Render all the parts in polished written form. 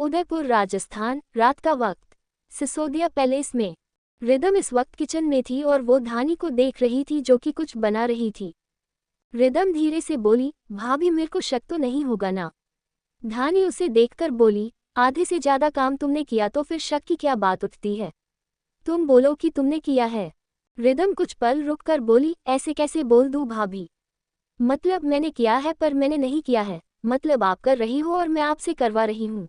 उदयपुर राजस्थान, रात का वक्त। सिसोदिया पैलेस में रिदम इस वक्त किचन में थी और वो धानी को देख रही थी जो कि कुछ बना रही थी। रिदम धीरे से बोली, भाभी मेरे को शक तो नहीं होगा ना? धानी उसे देखकर बोली, आधे से ज्यादा काम तुमने किया तो फिर शक की क्या बात उठती है? तुम बोलो कि तुमने किया है। रिदम कुछ पल रुककर बोली, ऐसे कैसे बोल दूं भाभी? मतलब मैंने किया है पर मैंने नहीं किया है। मतलब आप कर रही हो और मैं आपसे करवा रही हूँ।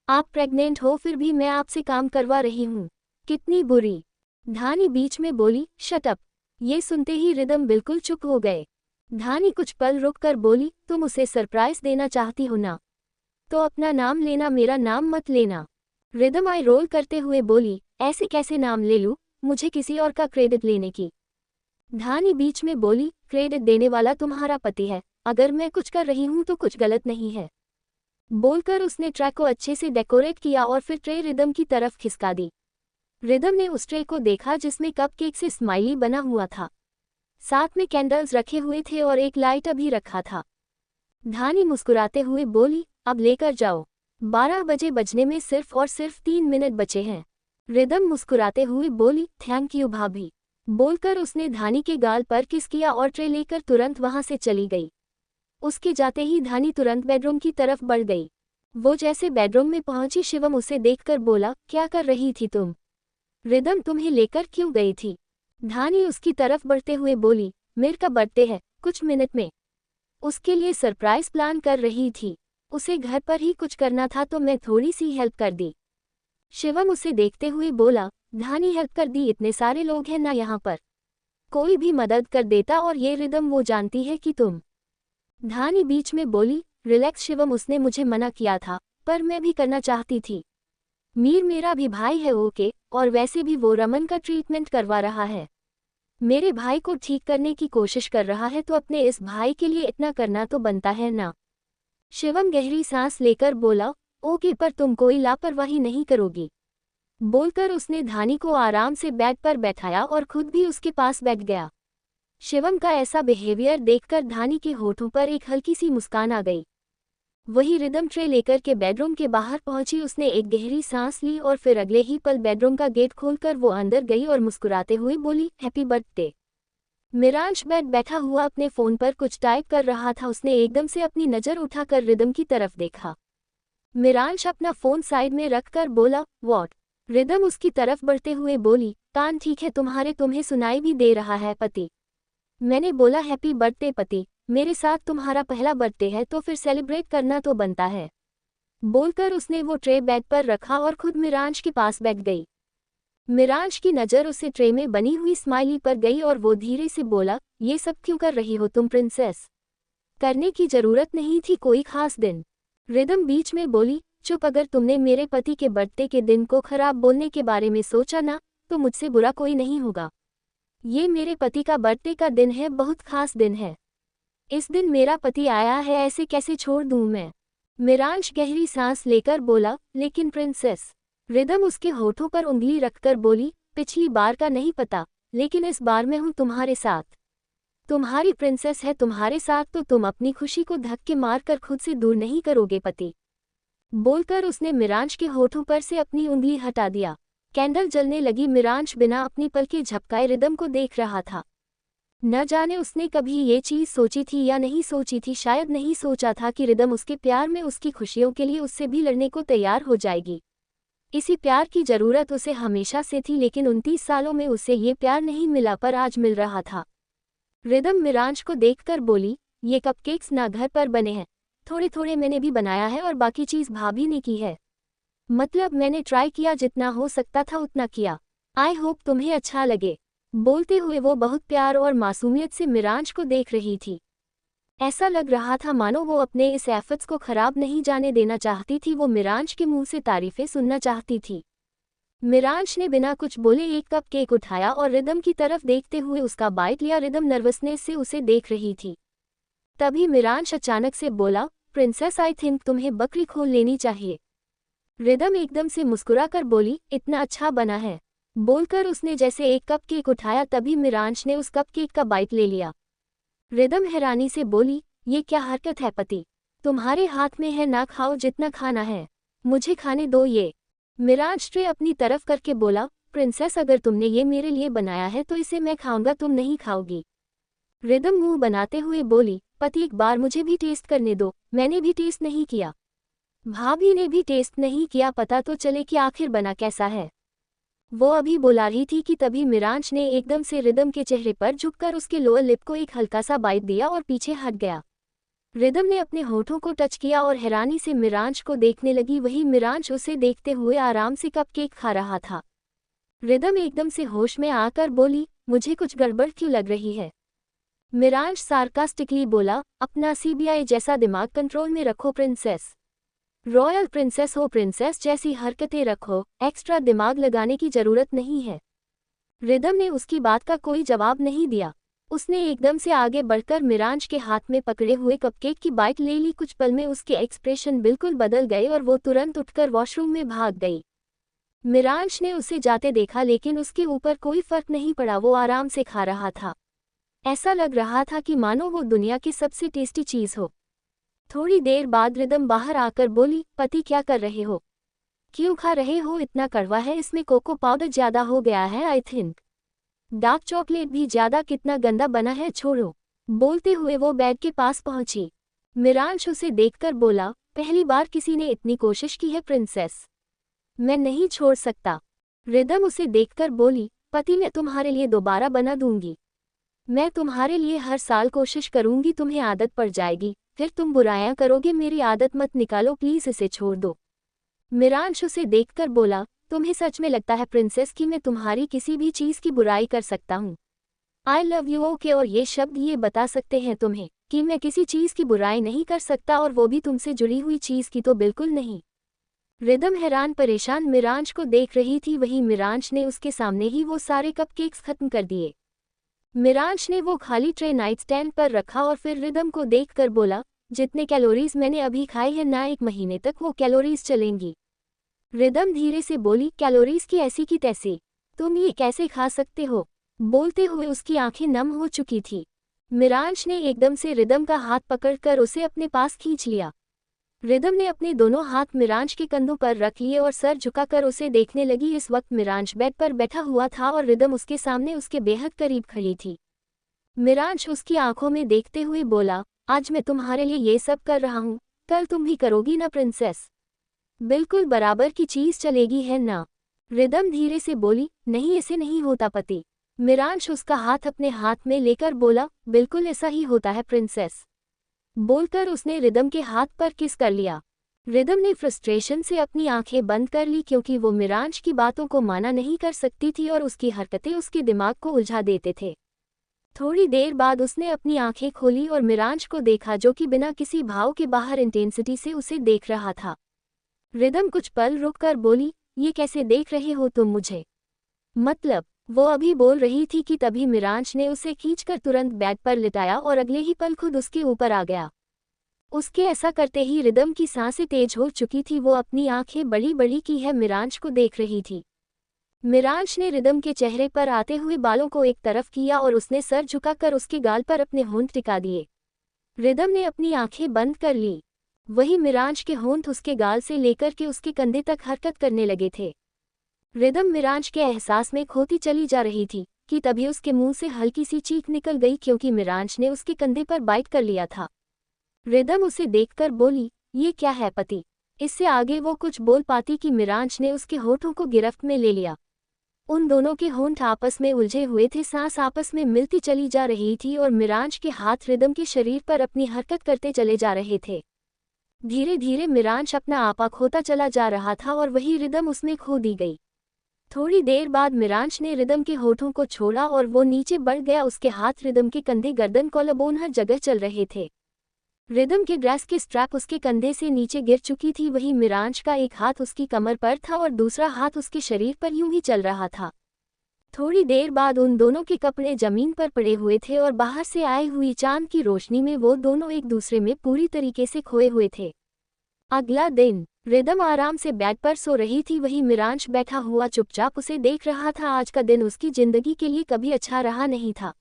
आप प्रेग्नेंट हो फिर भी मैं आपसे काम करवा रही हूँ। कितनी बुरी। धानी बीच में बोली, शट अप। ये सुनते ही रिदम बिल्कुल चुप हो गए। धानी कुछ पल रुककर बोली, तुम उसे सरप्राइज देना चाहती हो ना? तो अपना नाम लेना, मेरा नाम मत लेना। रिदम आई रोल करते हुए बोली, ऐसे कैसे नाम ले लूं, मुझे किसी और का क्रेडिट लेने की। धानी बीच में बोली, क्रेडिट देने वाला तुम्हारा पति है, अगर मैं कुछ कर रही हूं तो कुछ गलत नहीं है। बोलकर उसने ट्रे को अच्छे से डेकोरेट किया और फिर ट्रे रिदम की तरफ खिसका दी। रिदम ने उस ट्रे को देखा जिसमें कपकेक से स्माइली बना हुआ था। साथ में कैंडल्स रखे हुए थे और एक लाइटर भी रखा था। धानी मुस्कुराते हुए बोली, अब लेकर जाओ। 12 बजे बजने में सिर्फ और सिर्फ 3 मिनट बचे हैं। रिदम मुस्कुराते हुए बोली, थैंक यू भाभी। बोलकर उसने धानी के गाल पर किस किया और ट्रे लेकर तुरंत वहां से चली गई। उसके जाते ही धानी तुरंत बेडरूम की तरफ बढ़ गई। वो जैसे बेडरूम में पहुंची शिवम उसे देखकर बोला, क्या कर रही थी तुम? रिदम तुम्हें लेकर क्यों गई थी? धानी उसकी तरफ बढ़ते हुए बोली, मेरे का बर्थडे है, कुछ मिनट में। उसके लिए सरप्राइज प्लान कर रही थी। उसे घर पर ही कुछ करना था तो मैं थोड़ी सी हेल्प कर दी। शिवम उसे देखते हुए बोला, धानी हेल्प कर दी, इतने सारे लोग हैं ना यहाँ पर, कोई भी मदद कर देता। और ये रिदम वो जानती है कि तुम। धानी बीच में बोली, रिलैक्स शिवम, उसने मुझे मना किया था पर मैं भी करना चाहती थी। मीर मेरा भी भाई है ओके, और वैसे भी वो रमन का ट्रीटमेंट करवा रहा है, मेरे भाई को ठीक करने की कोशिश कर रहा है, तो अपने इस भाई के लिए इतना करना तो बनता है ना। शिवम गहरी सांस लेकर बोला, ओके, पर तुम कोई लापरवाही नहीं करोगी? बोलकर उसने धानी को आराम से बेड पर बैठाया और खुद भी उसके पास बैठ गया। शिवम का ऐसा बिहेवियर देखकर धानी के होठों पर एक हल्की सी मुस्कान आ गई। वही रिदम ट्रे लेकर के बेडरूम के बाहर पहुंची। उसने एक गहरी सांस ली और फिर अगले ही पल बेडरूम का गेट खोलकर वो अंदर गई और मुस्कुराते हुए बोली, हैप्पी बर्थडे। मिरांश बेड बैठा हुआ अपने फोन पर कुछ टाइप कर रहा था। उसने एकदम से अपनी नज़र उठाकर रिदम की तरफ देखा। मिरांश अपना फोन साइड में रखकर बोला, व्हाट? रिदम उसकी तरफ बढ़ते हुए बोली, कान ठीक है तुम्हारे, तुम्हें सुनाई भी दे रहा है पति। मैंने बोला हैप्पी बर्थडे पति, मेरे साथ तुम्हारा पहला बर्थडे है तो फिर सेलिब्रेट करना तो बनता है। बोलकर उसने वो ट्रे बेड पर रखा और खुद मिरांश के पास बैठ गई। मिरांश की नज़र उसे ट्रे में बनी हुई स्माइली पर गई और वो धीरे से बोला, ये सब क्यों कर रही हो तुम प्रिंसेस? करने की जरूरत नहीं थी कोई खास दिन। रिदम बीच में बोली, चुप, अगर तुमने मेरे पति के बर्थडे के दिन को खराब बोलने के बारे में सोचा ना, तो मुझसे बुरा कोई नहीं होगा। ये मेरे पति का बर्थडे का दिन है, बहुत खास दिन है। इस दिन मेरा पति आया है, ऐसे कैसे छोड़ दूं मैं? मिरांश गहरी सांस लेकर बोला, लेकिन प्रिंसेस। रिदम उसके होठों पर उंगली रखकर बोली, पिछली बार का नहीं पता, लेकिन इस बार मैं हूं तुम्हारे साथ। तुम्हारी प्रिंसेस है तुम्हारे साथ, तो तुम अपनी खुशी को धक्के मारकर खुद से दूर नहीं करोगे पति। बोलकर उसने मिरांश के होठों पर से अपनी उंगली हटा दिया। कैंडल जलने लगी। मिरांश बिना अपनी पलकें झपकाए रिदम को देख रहा था। न जाने उसने कभी ये चीज सोची थी या नहीं सोची थी, शायद नहीं सोचा था कि रिदम उसके प्यार में, उसकी खुशियों के लिए उससे भी लड़ने को तैयार हो जाएगी। इसी प्यार की जरूरत उसे हमेशा से थी, लेकिन 29 सालों में उसे ये प्यार नहीं मिला, पर आज मिल रहा था। रिदम मिरांश को देखकर बोली, ये कपकेक्स ना घर पर बने हैं, थोड़े थोड़े मैंने भी बनाया है और बाकी चीज भाभी ने की है। मतलब मैंने ट्राई किया, जितना हो सकता था उतना किया। आई होप तुम्हें अच्छा लगे। बोलते हुए वो बहुत प्यार और मासूमियत से मिरांश को देख रही थी। ऐसा लग रहा था मानो वो अपने इस एफर्ट्स को खराब नहीं जाने देना चाहती थी। वो मिरांश के मुंह से तारीफें सुनना चाहती थी। मिरांश ने बिना कुछ बोले एक कप केक उठाया और रिदम की तरफ देखते हुए उसका बाइट लिया। रिदम नर्वसनेस से उसे देख रही थी। तभी मिरांश अचानक से बोला, प्रिंसेस आई थिंक तुम्हें बकरी खोल लेनी चाहिए। रिदम एकदम से मुस्कुराकर बोली, इतना अच्छा बना है। बोलकर उसने जैसे एक कप केक उठाया, तभी मिरांश ने उस कप केक का बाइट ले लिया। रिदम हैरानी से बोली, ये क्या हरकत है पति? तुम्हारे हाथ में है, ना खाओ जितना खाना है। मुझे खाने दो ये। मिराज ट्रे अपनी तरफ करके बोला, प्रिंसेस अगर तुमने ये मेरे लिए बनाया है तो इसे मैं खाऊंगा, तुम नहीं खाओगी। रिदम मुंह बनाते हुए बोली, पति एक बार मुझे भी टेस्ट करने दो, मैंने भी टेस्ट नहीं किया। भाभी ने भी टेस्ट नहीं किया, पता तो चले कि आखिर बना कैसा है। वो अभी बुला रही थी कि तभी मिराज ने एकदम से रिदम के चेहरे पर झुककर उसके लोअर लिप को एक हल्का सा बाइट दिया और पीछे हट गया। रिदम ने अपने होठों को टच किया और हैरानी से मिराज को देखने लगी। वही मिराज उसे देखते हुए आराम से कपकेक खा रहा था। रिदम एकदम से होश में आकर बोली, मुझे कुछ गड़बड़ क्यों लग रही है। मिराज सार्कास्टिकली बोला, अपना सीबीआई जैसा दिमाग कंट्रोल में रखो प्रिंसेस। रॉयल प्रिंसेस हो, प्रिंसेस जैसी हरकतें रखो, एक्स्ट्रा दिमाग लगाने की जरूरत नहीं है। रिदम ने उसकी बात का कोई जवाब नहीं दिया। उसने एकदम से आगे बढ़कर मिराज के हाथ में पकड़े हुए कपकेक की बाइट ले ली। कुछ पल में उसके एक्सप्रेशन बिल्कुल बदल गए और वो तुरंत उठकर वॉशरूम में भाग गई। मिराज ने उसे जाते देखा लेकिन उसके ऊपर कोई फर्क नहीं पड़ा, वो आराम से खा रहा था। ऐसा लग रहा था कि मानो वो दुनिया की सबसे टेस्टी चीज हो। थोड़ी देर बाद रिदम बाहर आकर बोली, पति क्या कर रहे हो, क्यों खा रहे हो, इतना कड़वा है, इसमें कोको पाउडर ज्यादा हो गया है आई थिंक, डार्क चॉकलेट भी ज्यादा, कितना गंदा बना है, छोड़ो। बोलते हुए वो बेड के पास पहुंची। मिराज उसे देखकर बोला, पहली बार किसी ने इतनी कोशिश की है प्रिंसेस, मैं नहीं छोड़ सकता। रिदम उसे देखकर बोली, पति मैं तुम्हारे लिए दोबारा बना दूंगी, मैं तुम्हारे लिए हर साल कोशिश करूंगी, तुम्हें आदत पड़ जाएगी, फिर तुम बुराइयां करोगे, मेरी आदत मत निकालो प्लीज, इसे छोड़ दो। मिराज उसे देखकर बोला, तुम्हें सच में लगता है प्रिंसेस कि मैं तुम्हारी किसी भी चीज की बुराई कर सकता हूँ। आई लव यू ओके, और ये शब्द ये बता सकते हैं तुम्हें कि मैं किसी चीज की बुराई नहीं कर सकता, और वो भी तुमसे जुड़ी हुई चीज की तो बिल्कुल नहीं। रिदम हैरान परेशान मिराज को देख रही थी। वहीं मिराज ने उसके सामने ही वो सारे कपकेक्स खत्म कर दिए। मिराज ने वो खाली ट्रे नाइट स्टैंड पर रखा और फिर रिदम को देखकर बोला, जितने कैलोरीज मैंने अभी खाई है ना, 1 महीने तक वो कैलोरीज चलेंगी। रिदम धीरे से बोली, कैलोरीज की ऐसी की तैसी, तुम ये कैसे खा सकते हो। बोलते हुए उसकी आंखें नम हो चुकी थी। मिराज ने एकदम से रिदम का हाथ पकड़कर उसे अपने पास खींच लिया। रिदम ने अपने दोनों हाथ मिराज के कंधों पर रख लिए और सर झुकाकर उसे देखने लगी। इस वक्त मिराज बेड पर बैठा हुआ था और रिदम उसके सामने उसके बेहद करीब खड़ी थी। मिराज उसकी आंखों में देखते हुए बोला, आज मैं तुम्हारे लिए ये सब कर रहा हूँ, कल तुम भी करोगी ना प्रिंसेस, बिल्कुल बराबर की चीज चलेगी है ना। रिदम धीरे से बोली, नहीं ऐसे नहीं होता पति। मिराज उसका हाथ अपने हाथ में लेकर बोला, बिल्कुल ऐसा ही होता है प्रिंसेस। बोलकर उसने रिदम के हाथ पर किस कर लिया। रिदम ने फ्रस्ट्रेशन से अपनी आंखें बंद कर ली क्योंकि वो मिराज की बातों को माना नहीं कर सकती थी और उसकी हरकतें उसके दिमाग को उलझा देते थे। थोड़ी देर बाद उसने अपनी आंखें खोली और मिराज को देखा जो कि बिना किसी भाव के बाहर इंटेंसिटी से उसे देख रहा था। रिदम कुछ पल रुककर बोली, ये कैसे देख रहे हो तुम मुझे, मतलब। वो अभी बोल रही थी कि तभी मिराज ने उसे खींचकर तुरंत बेड पर लिटाया और अगले ही पल खुद उसके ऊपर आ गया। उसके ऐसा करते ही रिदम की सांसें तेज हो चुकी थी। वो अपनी आंखें बड़ी बड़ी की है मिराज को देख रही थी। मिराज ने रिदम के चेहरे पर आते हुए बालों को एक तरफ किया और उसने सर झुकाकर उसके गाल पर अपने होंठ टिका दिए। रिदम ने अपनी आंखें बंद कर ली। वही मिराज के होंठ उसके गाल से लेकर के उसके कंधे तक हरकत करने लगे थे। रिदम मिराज के एहसास में खोती चली जा रही थी कि तभी उसके मुंह से हल्की सी चीख निकल गई क्योंकि मिराज ने उसके कंधे पर बाइट कर लिया था। रिदम उसे देखकर बोली, ये क्या है पति। इससे आगे वो कुछ बोल पाती कि मिराज ने उसके होठों को गिरफ्त में ले लिया। उन दोनों के होंठ आपस में उलझे हुए थे, सांस आपस में मिलती चली जा रही थी और मिराज के हाथ रिदम के शरीर पर अपनी हरकत करते चले जा रहे थे। धीरे धीरे मिराज अपना आपा खोता चला जा रहा था और वही रिदम उसमें खो दी गई। थोड़ी देर बाद मिराज ने रिदम के होठों को छोड़ा और वो नीचे बढ़ गया। उसके हाथ रिदम के कंधे, गर्दन, कॉलरबोन हर जगह चल रहे थे। रिदम के ड्रेस की स्ट्रैप उसके कंधे से नीचे गिर चुकी थी। वहीं मिराज का एक हाथ उसकी कमर पर था और दूसरा हाथ उसके शरीर पर यूं ही चल रहा था। थोड़ी देर बाद उन दोनों के कपड़े जमीन पर पड़े हुए थे और बाहर से आई हुई चांद की रोशनी में वो दोनों एक दूसरे में पूरी तरीके से खोए हुए थे। अगला दिन रिदम आराम से बेड पर सो रही थी। वहीं मिराज बैठा हुआ चुपचाप उसे देख रहा था। आज का दिन उसकी जिंदगी के लिए कभी अच्छा रहा नहीं था,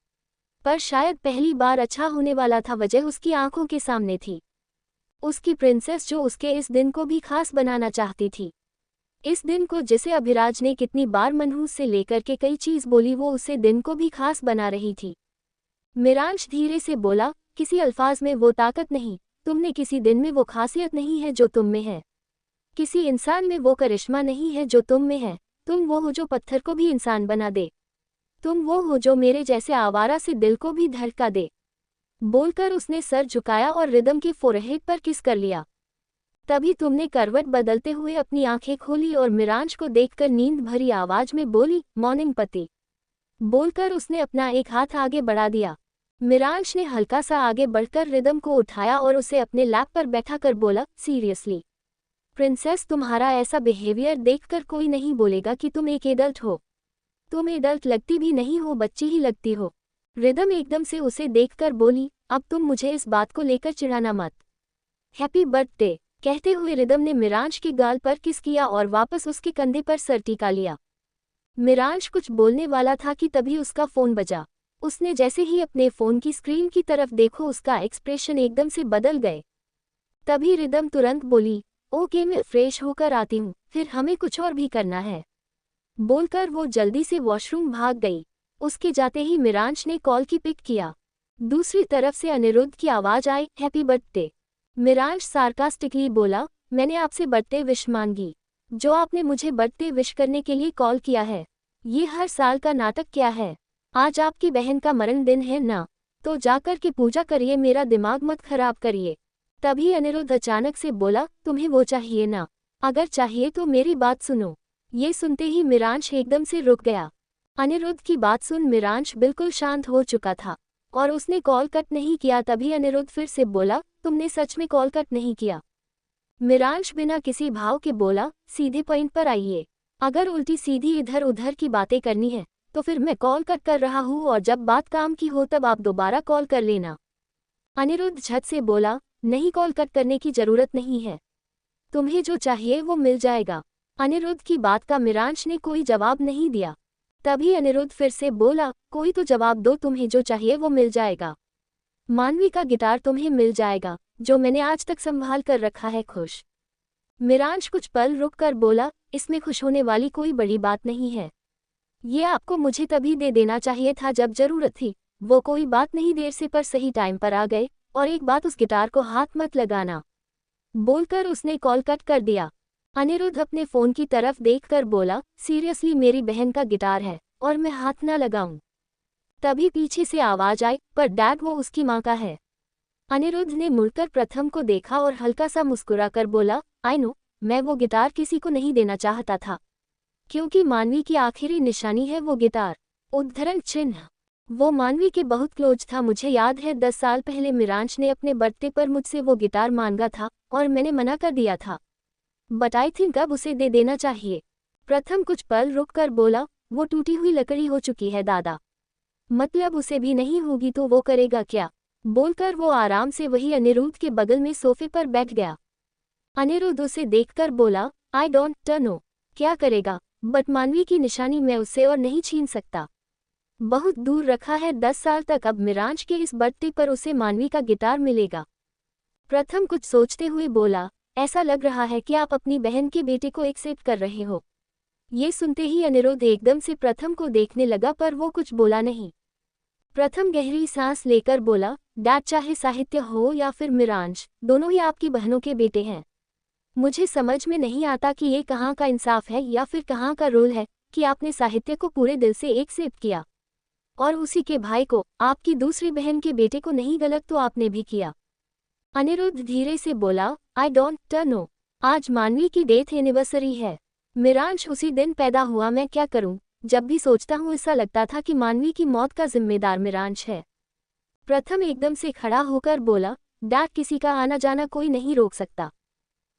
पर शायद पहली बार अच्छा होने वाला था। वजह उसकी आंखों के सामने थी। उसकी प्रिंसेस जो उसके इस दिन को भी खास बनाना चाहती थी। इस दिन को जिसे अभिराज ने कितनी बार मनहूस से लेकर के कई चीज बोली, वो उसे दिन को भी खास बना रही थी। मिरांश धीरे से बोला, किसी अल्फाज में वो ताकत नहीं, तुमने किसी दिन में वो खासियत नहीं है जो तुम में है, किसी इंसान में वो करिश्मा नहीं है जो तुम में है। तुम वो हो जो पत्थर को भी इंसान बना दे, तुम वो हो जो मेरे जैसे आवारा से दिल को भी धड़का दे। बोलकर उसने सर झुकाया और रिदम की फोरहेड पर किस कर लिया। तभी तुमने करवट बदलते हुए अपनी आंखें खोली और मिरांश को देखकर नींद भरी आवाज में बोली, मॉर्निंग पति। बोलकर उसने अपना एक हाथ आगे बढ़ा दिया। मिरांश ने हल्का सा आगे बढ़कर रिदम को उठाया और उसे अपने लैप पर बैठाकर बोला, सीरियसली प्रिंसेस, तुम्हारा ऐसा बिहेवियर देखकर कोई नहीं बोलेगा कि तुम एक एडल्ट हो। तुम एडल्ट लगती भी नहीं हो, बच्ची ही लगती हो। रिदम एकदम से उसे देखकर बोली, अब तुम मुझे इस बात को लेकर चिढ़ाना मत। Happy birthday. कहते हुए रिदम ने मिरांश की गाल पर किस किया और वापस उसके कंधे पर सर टिका लिया। मिरांश कुछ बोलने वाला था कि तभी उसका फोन बजा। उसने जैसे ही अपने फोन की स्क्रीन की तरफ देखो, उसका एक्सप्रेशन एकदम से बदल गए। तभी रिदम तुरंत बोली, ओके मैं फ्रेश होकर आती हूँ, फिर हमें कुछ और भी करना है। बोलकर वो जल्दी से वॉशरूम भाग गई। उसके जाते ही मिरांश ने कॉल की पिक किया। दूसरी तरफ से अनिरुद्ध की आवाज आई, हैप्पी बर्थडे। मिरांश सार्कास्टिकली बोला, मैंने आपसे बर्थडे विश मांगी। जो आपने मुझे बर्थडे विश करने के लिए कॉल किया है, ये हर साल का नाटक क्या है? आज आपकी बहन का मरण दिन है ना, तो जाकर के पूजा करिए, मेरा दिमाग मत खराब करिए। तभी अनिरुद्ध अचानक से बोला, तुम्हें वो चाहिए ना? अगर चाहिए तो मेरी बात सुनो। ये सुनते ही मिरांश एकदम से रुक गया। अनिरुद्ध की बात सुन मिरांश बिल्कुल शांत हो चुका था और उसने कॉल कट नहीं किया। तभी अनिरुद्ध फिर से बोला, तुमने सच में कॉल कट नहीं किया? मिरांश बिना किसी भाव के बोला, सीधे पॉइंट पर आइए। अगर उल्टी सीधी इधर उधर की बातें करनी है तो फिर मैं कॉल कट कर रहा हूँ, और जब बात काम की हो तब आप दोबारा कॉल कर लेना। अनिरुद्ध झट से बोला, नहीं, कॉल कट करने की जरूरत नहीं है, तुम्हें जो चाहिए वो मिल जाएगा। अनिरुद्ध की बात का मिरांश ने कोई जवाब नहीं दिया। तभी अनिरुद्ध फिर से बोला, कोई तो जवाब दो, तुम्हें जो चाहिए वो मिल जाएगा। मानवी का गिटार तुम्हें मिल जाएगा, जो मैंने आज तक संभाल कर रखा है। खुश? मिरांश कुछ पल रुक कर बोला, इसमें खुश होने वाली कोई बड़ी बात नहीं है। ये आपको मुझे तभी दे देना चाहिए था जब जरूरत थी। वो कोई बात नहीं, देर से पर सही टाइम पर आ गए। और एक बात, उस गिटार को हाथ मत लगाना। बोलकर उसने कॉल कट कर दिया। अनिरुद्ध अपने फोन की तरफ देखकर बोला, सीरियसली मेरी बहन का गिटार है और मैं हाथ ना लगाऊं? तभी पीछे से आवाज आई, पर डैड वो उसकी माँ का है। अनिरुद्ध ने मुड़कर प्रथम को देखा और हल्का सा मुस्कुराकर बोला, आई नो, मैं वो गिटार किसी को नहीं देना चाहता था, क्योंकि मानवी की आखिरी निशानी है वो गिटार, उद्धरण चिन्ह। वो मानवी के बहुत क्लोज था। मुझे याद है 10 साल पहले मिरांश ने अपने बर्थडे पर मुझसे वो गिटार मांगा था और मैंने मना कर दिया था, बट आई थिंक अब उसे दे देना चाहिए। प्रथम कुछ पल रुक कर बोला, वो टूटी हुई लकड़ी हो चुकी है दादा। मतलब उसे भी नहीं होगी तो वो करेगा क्या? बोलकर वो आराम से वही अनिरुद्ध के बगल में सोफे पर बैठ गया। अनिरुद्ध उसे देखकर बोला, आई डोंट नो क्या करेगा, बट मानवी की निशानी मैं उससे और नहीं छीन सकता। बहुत दूर रखा है 10 साल तक, अब मिरांश के इस बर्थडे पर उसे मानवी का गिटार मिलेगा। प्रथम कुछ सोचते हुए बोला, ऐसा लग रहा है कि आप अपनी बहन के बेटे को एक्सेप्ट कर रहे हो। ये सुनते ही अनिरुद्ध एकदम से प्रथम को देखने लगा, पर वो कुछ बोला नहीं। प्रथम गहरी सांस लेकर बोला, डैड, चाहे साहित्य हो या फिर मिरांश, दोनों ही आपकी बहनों के बेटे हैं। मुझे समझ में नहीं आता कि ये कहाँ का इंसाफ है या फिर कहाँ का रोल है कि आपने साहित्य को पूरे दिल से एक्सेप्ट किया और उसी के भाई को, आपकी दूसरी बहन के बेटे को नहीं। गलत तो आपने भी किया। अनिरुद्ध धीरे से बोला, आई डोंट नो, आज मानवी की डेथ एनिवर्सरी है। मिरांश उसी दिन पैदा हुआ। मैं क्या करूं? जब भी सोचता हूं ऐसा लगता था कि मानवी की मौत का जिम्मेदार मिरांश है। प्रथम एकदम से खड़ा होकर बोला, डैड, किसी का आना जाना कोई नहीं रोक सकता।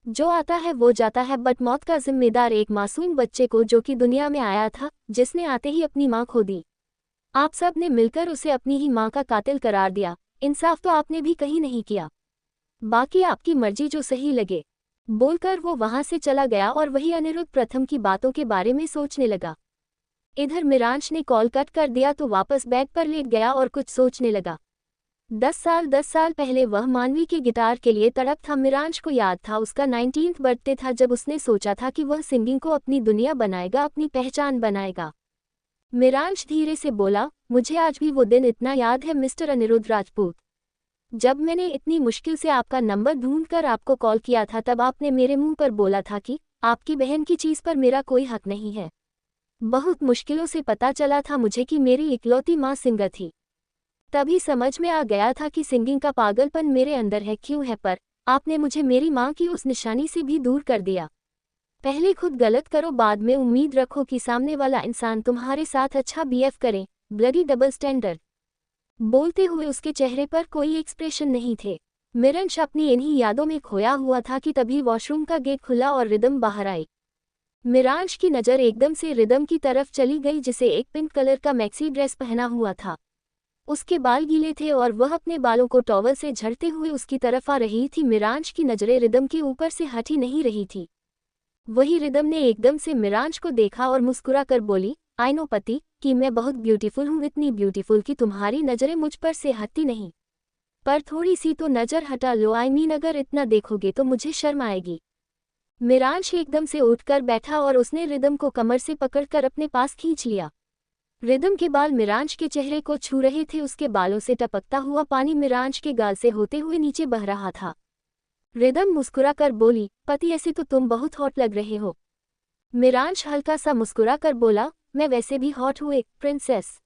जो आता है वो जाता है, बट मौत का जिम्मेदार एक मासूम बच्चे को, जो कि दुनिया में आया था, जिसने आते ही अपनी माँ खो दी। आप सब ने मिलकर उसे अपनी ही माँ का कातिल करार दिया। इंसाफ तो आपने भी कहीं नहीं किया। बाकी आपकी मर्जी, जो सही लगे। बोलकर वो वहां से चला गया और वही अनिरुद्ध प्रथम की बातों के बारे में सोचने लगा। इधर मिरांश ने कॉल कट कर दिया तो वापस बेड पर लेट गया और कुछ सोचने लगा। 10 साल पहले वह मानवी के गिटार के लिए तड़प था। मिरांश को याद था उसका 19th बर्थडे था जब उसने सोचा था कि वह सिंगिंग को अपनी दुनिया बनाएगा, अपनी पहचान बनाएगा। मिरांश धीरे से बोला, मुझे आज भी वो दिन इतना याद है मिस्टर अनिरुद्ध राजपूत। जब मैंने इतनी मुश्किल से आपका नंबर ढूंढकर आपको कॉल किया था तब आपने मेरे मुंह पर बोला था कि आपकी बहन की चीज़ पर मेरा कोई हक नहीं है। बहुत मुश्किलों से पता चला था मुझे कि मेरी इकलौती माँ सिंगर थी। तभी समझ में आ गया था कि सिंगिंग का पागलपन मेरे अंदर है क्यों है, पर आपने मुझे मेरी माँ की उस निशानी से भी दूर कर दिया। पहले खुद गलत करो, बाद में उम्मीद रखो कि सामने वाला इंसान तुम्हारे साथ अच्छा बिहेव करे। Bloody double standard. बोलते हुए उसके चेहरे पर कोई एक्सप्रेशन नहीं थे। मिरांश अपनी इन्हीं यादों में खोया हुआ था कि तभी वॉशरूम का गेट खुला और रिदम बाहर आई। मिरांश की नज़र एकदम से रिदम की तरफ चली गई जिसे एक पिंक कलर का मैक्सी ड्रेस पहना हुआ था। उसके बाल गीले थे और वह अपने बालों को टॉवल से झड़ते हुए उसकी तरफ आ रही थी। मिरांश की नज़रें रिदम के ऊपर से हटी नहीं रही थी। वही रिदम ने एकदम से मिरांश को देखा और मुस्कुरा कर बोली, आई नो पति कि मैं बहुत ब्यूटीफुल हूँ, इतनी ब्यूटीफुल कि तुम्हारी नज़रें मुझ पर से हटती नहीं, पर थोड़ी सी तो नज़र हटा लो। आई मीन अगर इतना देखोगे तो मुझे शर्म आएगी। मिरांश एकदम से उठकर बैठा और उसने रिदम को कमर से पकड़कर अपने पास खींच लिया। रिदम के बाल मिरांश के चेहरे को छू रहे थे। उसके बालों से टपकता हुआ पानी मिरांश के गाल से होते हुए नीचे बह रहा था। रिदम मुस्कुरा कर बोली, पति ऐसे तो तुम बहुत हॉट लग रहे हो। मिरांश हल्का सा मुस्कुरा कर बोला, मैं वैसे भी हॉट हूँ एक प्रिंसेस,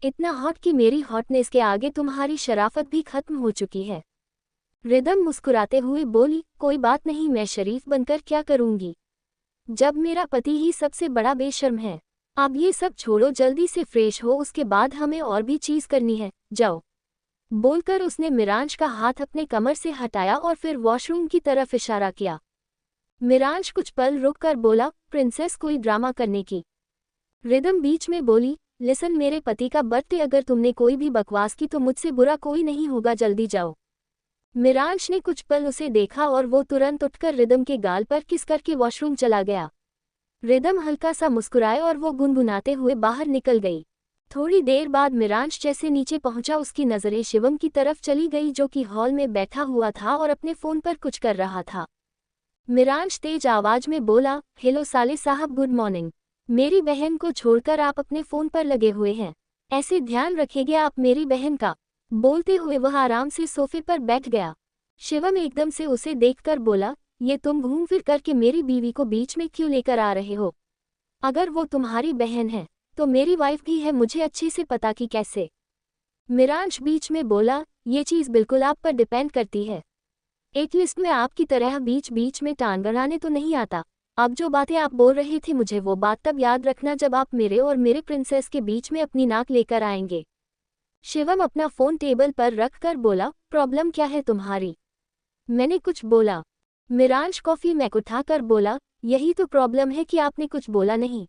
इतना हॉट कि मेरी हॉटनेस के आगे तुम्हारी शराफत भी खत्म हो चुकी है। रिदम मुस्कुराते हुए बोली, कोई बात नहीं, मैं शरीफ बनकर क्या करूँगी जब मेरा पति ही सबसे बड़ा बेशर्म है। अब ये सब छोड़ो, जल्दी से फ्रेश हो, उसके बाद हमें और भी चीज़ करनी है, जाओ। बोलकर उसने मिरांश का हाथ अपने कमर से हटाया और फिर वॉशरूम की तरफ इशारा किया। मिरांश कुछ पल रुककर बोला, प्रिंसेस कोई ड्रामा करने की। रिदम बीच में बोली, लिसन मेरे पति का बर्थडे, अगर तुमने कोई भी बकवास की तो मुझसे बुरा कोई नहीं होगा, जल्दी जाओ। मिरांश ने कुछ पल उसे देखा और वो तुरंत उठकर रिदम के गाल पर किस करके वॉशरूम चला गया। रिदम हल्का सा मुस्कुराए और वो गुनगुनाते हुए बाहर निकल गई। थोड़ी देर बाद मिरांश जैसे नीचे पहुंचा उसकी नज़रें शिवम की तरफ चली गई जो कि हॉल में बैठा हुआ था और अपने फ़ोन पर कुछ कर रहा था। मिरांश तेज आवाज में बोला, हेलो साले साहब, गुड मॉर्निंग। मेरी बहन को छोड़कर आप अपने फ़ोन पर लगे हुए हैं, ऐसे ध्यान रखिएगा आप मेरी बहन का। बोलते हुए वह आराम से सोफे पर बैठ गया। शिवम एकदम से उसे देखकर बोला, ये तुम घूम फिर करके मेरी बीवी को बीच में क्यों लेकर आ रहे हो? अगर वो तुम्हारी बहन है तो मेरी वाइफ भी है, मुझे अच्छे से पता कि कैसे। मिरांश बीच में बोला, ये चीज़ बिल्कुल आप पर डिपेंड करती है। एटलीस्ट में आपकी तरह बीच बीच में टांग अड़ाने तो नहीं आता। अब जो बातें आप बोल रहे थे मुझे वो बात तब याद रखना जब आप मेरे और मेरे प्रिंसेस के बीच में अपनी नाक लेकर आएंगे। शिवम अपना फ़ोन टेबल पर रख कर बोला, प्रॉब्लम क्या है तुम्हारी? मैंने कुछ बोला? मिरांश कॉफ़ी मैग उठाकर बोला, यही तो प्रॉब्लम है कि आपने कुछ बोला नहीं।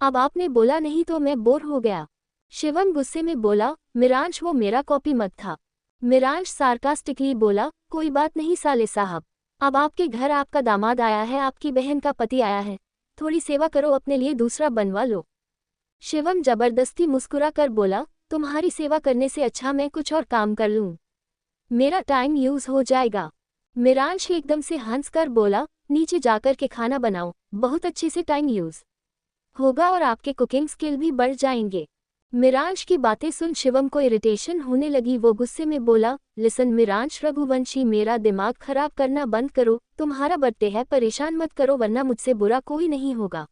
अब आपने बोला नहीं तो मैं बोर हो गया। शिवम गुस्से में बोला, मिरांश वो मेरा कॉपी मग था। मिरांश सार्कास्टिकली बोला, कोई बात नहीं साले साहब, अब आपके घर आपका दामाद आया है, आपकी बहन का पति आया है, थोड़ी सेवा करो, अपने लिए दूसरा बनवा लो। शिवम जबरदस्ती मुस्कुरा कर बोला, तुम्हारी सेवा करने से अच्छा मैं कुछ और काम कर लूँ, मेरा टाइम यूज़ हो जाएगा। मिरांश एकदम से हंसकर बोला, नीचे जाकर के खाना बनाओ, बहुत अच्छे से टाइम यूज़ होगा और आपके कुकिंग स्किल भी बढ़ जाएंगे। मिरांश की बातें सुन शिवम को इरिटेशन होने लगी। वो गुस्से में बोला, लिसन मिरांश रघुवंशी, मेरा दिमाग खराब करना बंद करो, तुम्हारा बर्थडे है, परेशान मत करो वरना मुझसे बुरा कोई नहीं होगा।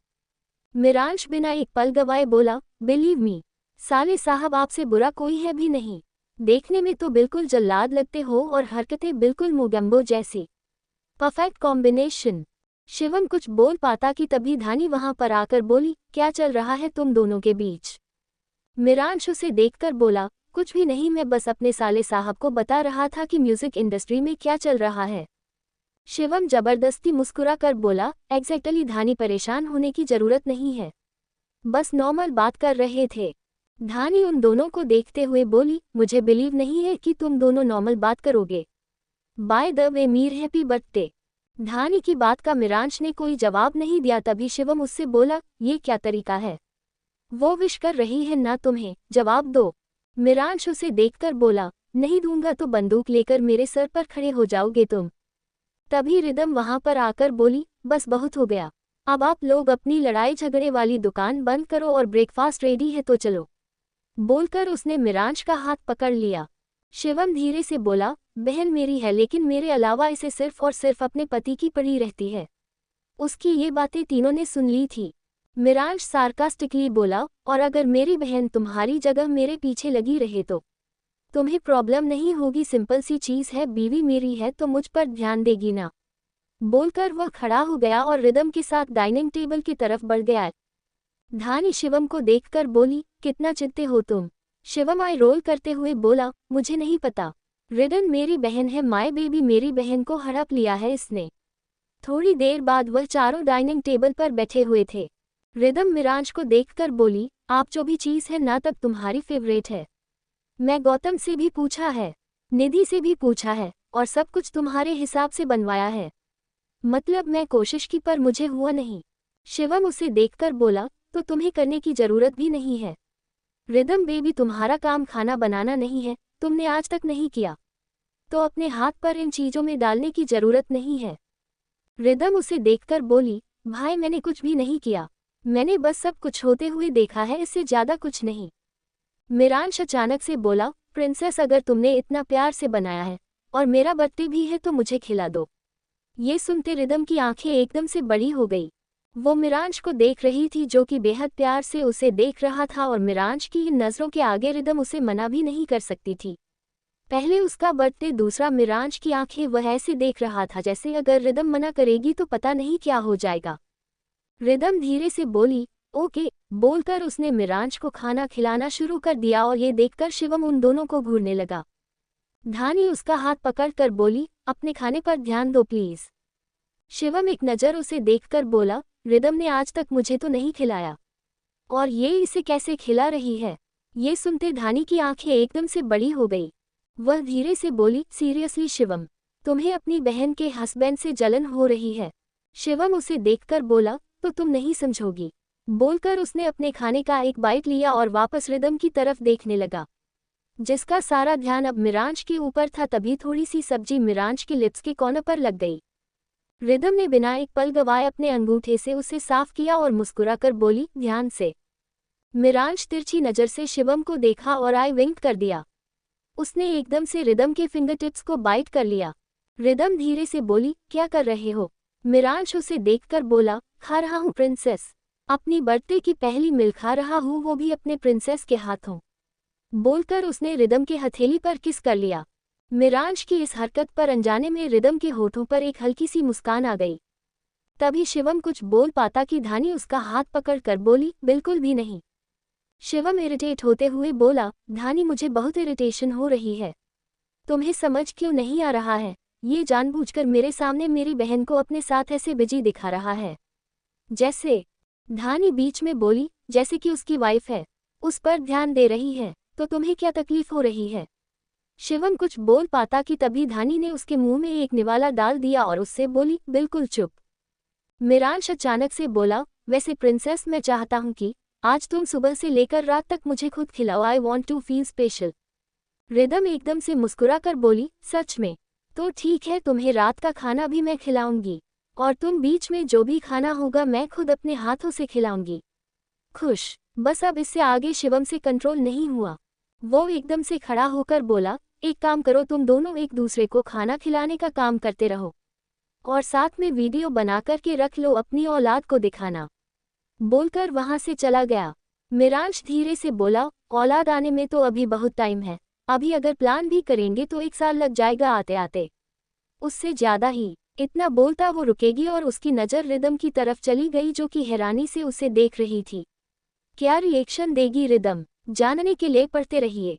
मिरांश बिना एक पल गवाए बोला, बिलीव मी साले साहब, आपसे बुरा कोई है भी नहीं, देखने में तो बिल्कुल जल्लाद लगते हो और हरकतें बिल्कुल मोगैम्बो जैसी, परफेक्ट कॉम्बिनेशन। शिवम कुछ बोल पाता कि तभी धानी वहां पर आकर बोली, क्या चल रहा है तुम दोनों के बीच? मिरांश उसे देखकर बोला, कुछ भी नहीं, मैं बस अपने साले साहब को बता रहा था कि म्यूजिक इंडस्ट्री में क्या चल रहा है। शिवम जबरदस्ती मुस्कुरा कर बोला, एग्जैक्टली धानी, परेशान होने की जरूरत नहीं है, बस नॉर्मल बात कर रहे थे। धानी उन दोनों को देखते हुए बोली, मुझे बिलीव नहीं है कि तुम दोनों नॉर्मल बात करोगे। By the way Mir happy birthday. धानी की बात का मिरांश ने कोई जवाब नहीं दिया। तभी शिवम उससे बोला, ये क्या तरीका है, वो विश कर रही है ना, तुम्हें जवाब दो। मिरांश उसे देखकर बोला, नहीं दूंगा तो बंदूक लेकर मेरे सर पर खड़े हो जाओगे तुम। तभी रिदम वहां पर आकर बोली, बस बहुत हो गया, अब आप लोग अपनी लड़ाई झगड़े वाली दुकान बंद करो और ब्रेकफास्ट रेडी है तो चलो। बोलकर उसने मिरांश का हाथ पकड़ लिया। शिवम धीरे से बोला, बहन मेरी है लेकिन मेरे अलावा इसे सिर्फ और सिर्फ अपने पति की पड़ी रहती है। उसकी ये बातें तीनों ने सुन ली थी। मिरांश सार्कास्टिकली बोला, और अगर मेरी बहन तुम्हारी जगह मेरे पीछे लगी रहे तो तुम्हें प्रॉब्लम नहीं होगी, सिंपल सी चीज़ है, बीवी मेरी है तो मुझ पर ध्यान देगी ना। बोलकर वह खड़ा हो गया और रिदम के साथ डाइनिंग टेबल की तरफ बढ़ गया। धानी शिवम को देखकर बोली, कितना चिढ़ते हो तुम। शिवम आई रोल करते हुए बोला, मुझे नहीं पता। रिदम मेरी बहन है, माय बेबी, मेरी बहन को हड़प लिया है इसने। थोड़ी देर बाद वह चारों डाइनिंग टेबल पर बैठे हुए थे। रिदम मिरांश को देखकर बोली, आप जो भी चीज़ है ना तब तुम्हारी फेवरेट है। मैं गौतम से भी पूछा है, निधि से भी पूछा है, और सब कुछ तुम्हारे हिसाब से बनवाया है। मतलब मैं कोशिश की पर मुझे हुआ नहीं। शिवम उसे देखकर बोला, तो तुम्हें करने की जरूरत भी नहीं है। रिदम बेबी, तुम्हारा काम खाना बनाना नहीं है, तुमने आज तक नहीं किया, तो अपने हाथ पर इन चीज़ों में डालने की जरूरत नहीं है। रिदम उसे देखकर बोली, भाई मैंने कुछ भी नहीं किया, मैंने बस सब कुछ होते हुए देखा है, इससे ज़्यादा कुछ नहीं। मिरांश अचानक से बोला, प्रिंसेस अगर तुमने इतना प्यार से बनाया है और मेरा बर्थडे भी है तो मुझे खिला दो। ये सुनते रिदम की आंखें एकदम से बड़ी हो गई। वो मिरांश को देख रही थी जो कि बेहद प्यार से उसे देख रहा था, और मिरांश की इन नज़रों के आगे रिदम उसे मना भी नहीं कर सकती थी। पहले उसका बर्थडे, दूसरा मिरांश की आंखें, वह ऐसे देख रहा था जैसे अगर रिदम मना करेगी तो पता नहीं क्या हो जाएगा। रिदम धीरे से बोली, ओके। बोलकर उसने मिरांश को खाना खिलाना शुरू कर दिया और ये देखकर शिवम उन दोनों को घूरने लगा। धानी उसका हाथ पकड़कर बोली, अपने खाने पर ध्यान दो प्लीज। शिवम एक नज़र उसे देखकर बोला, रिदम ने आज तक मुझे तो नहीं खिलाया, और ये इसे कैसे खिला रही है। ये सुनते धानी की आंखें एकदम से बड़ी हो गई। वह धीरे से बोली, सीरियसली शिवम, तुम्हें अपनी बहन के हस्बैंड से जलन हो रही है। शिवम उसे देखकर बोला, तो तुम नहीं समझोगी। बोलकर उसने अपने खाने का एक बाइट लिया और वापस रिदम की तरफ देखने लगा, जिसका सारा ध्यान अब मिरांश के ऊपर था। तभी थोड़ी सी सब्जी मिरांश के लिप्स के कॉर्नर पर लग गई। रिदम ने बिना एक पल गवाए अपने अंगूठे से उसे साफ किया और मुस्कुराकर बोली, ध्यान से। मिरांश तिरछी नज़र से शिवम को देखा और आई विंक कर दिया। उसने एकदम से रिदम के फिंगर टिप्स को बाइट कर लिया। रिदम धीरे से बोली, क्या कर रहे हो। मिरांश उसे देखकर बोला, खा रहा हूँ प्रिंसेस, अपनी बर्थडे की पहली मिल खा रहा हूँ, वो भी अपने प्रिंसेस के हाथों। बोलकर उसने रिदम के हथेली पर किस कर लिया। मिरांश की इस हरकत पर अनजाने में रिदम के होठों पर एक हल्की सी मुस्कान आ गई। तभी शिवम कुछ बोल पाता कि धानी उसका हाथ पकड़कर बोली, बिल्कुल भी नहीं। शिवम इरिटेट होते हुए बोला, धानी मुझे बहुत इरिटेशन हो रही है, तुम्हें समझ क्यों नहीं आ रहा है। ये जानबूझकर मेरे सामने मेरी बहन को अपने साथ ऐसे बिजी दिखा रहा है जैसे। धानी बीच में बोली, जैसे कि उसकी वाइफ है, उस पर ध्यान दे रही है, तो तुम्हें क्या तकलीफ हो रही है। शिवम कुछ बोल पाता कि तभी धानी ने उसके मुंह में एक निवाला डाल दिया और उससे बोली, बिल्कुल चुप। मिरांश अचानक से बोला, वैसे प्रिंसेस मैं चाहता हूं कि आज तुम सुबह से लेकर रात तक मुझे खुद खिलाओ, I want to feel special. Rhythm एकदम से मुस्कुराकर बोली, सच में, तो ठीक है, तुम्हें रात का खाना भी मैं खिलाऊंगी, और तुम बीच में जो भी खाना होगा मैं खुद अपने हाथों से खिलाऊंगी। खुश। बस अब इससे आगे शिवम से कंट्रोल नहीं हुआ। वो एकदम से खड़ा होकर बोला, एक काम करो, तुम दोनों एक दूसरे को खाना खिलाने का काम करते रहो, और साथ में वीडियो बनाकर के रख लो, अपनी औलाद को दिखाना। बोलकर वहां से चला गया। मिरांश धीरे से बोला, औलाद आने में तो अभी बहुत टाइम है, अभी अगर प्लान भी करेंगे तो 1 साल लग जाएगा आते आते, उससे ज्यादा ही। इतना बोलता वो रुकेगी और उसकी नज़र रिदम की तरफ चली गई जो कि हैरानी से उसे देख रही थी। क्या रिएक्शन देगी रिदम, जानने के लिए पढ़ते रहिए।